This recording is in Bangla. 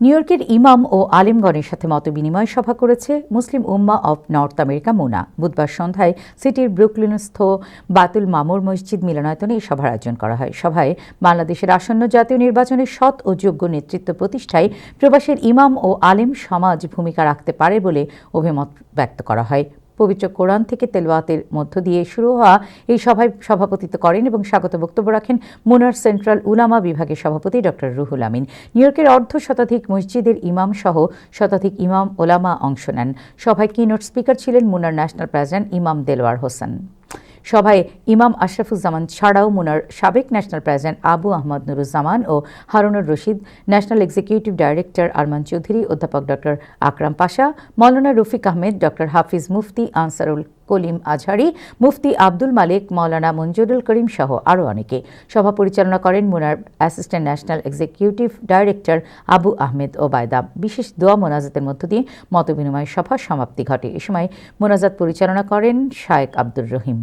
নিউ ইয়র্কের ইমাম ও আলেমগণের সাথে মতবিনিময় সভা করেছে মুসলিম উম্মাহ অব নর্থ আমেরিকা মুনা। বুধবার সন্ধ্যায় সিটির ব্রুকলিনস্থ বাতুল মামুর মসজিদ মিলনায়তনে এই সভার আয়োজন করা হয়। সভায় বাংলাদেশের আসন্ন জাতীয় নির্বাচনে সৎ ও যোগ্য নেতৃত্ব প্রতিষ্ঠায় প্রবাসের ইমাম ও আলেম সমাজ ভূমিকা রাখতে পারে বলে অভিমত ব্যক্ত করা হয়। পবিত্র কোরআন থেকে তেলাওয়াতের মধ্য দিয়ে শুরু হওয়া এই সভায় সভাপতিত্ব করেন এবং স্বাগত বক্তব্য রাখেন মুনার সেন্ট্রাল উলামা বিভাগের সভাপতি ডক্টর রুহুল আমিন। নিউ ইয়র্কের শতাধিক মসজিদের ইমাম সহ শতাধিক ইমাম ওলামা অংশ নেন। সভায় কিনোট স্পিকার ছিলেন মুনার ন্যাশনাল প্রেসিডেন্ট ইমাম দেলোয়ার হোসেন। সভায় ইমাম আশরাফুজ্জামান ছাড়াও মুনার সাবেক ন্যাশনাল প্রেসিডেন্ট আবু আহমদ নুরুজ্জামান ও Harunur Rashid, national executive director Arman Chowdhury, অধ্যাপক ডক্টর আকরাম পাশা, মাওলানা রফিক আহমেদ, ডক্টর হাফিজ মুফতি আনসারুল কলিম আজহারি, মুফতি আব্দুল মালিক, মাওলানা মঞ্জুরুল করিম সহ আরও অনেকে। সভা পরিচালনা করেন মুনার assistant national executive director Abu Ahmed Obaida. বিশেষ দোয়া মোনাজাতের মধ্য দিয়ে মতবিনিময় সভার সমাপ্তি ঘটে। এ সময় মোনাজাত পরিচালনা করেন শায়েখ আব্দুর রহিম।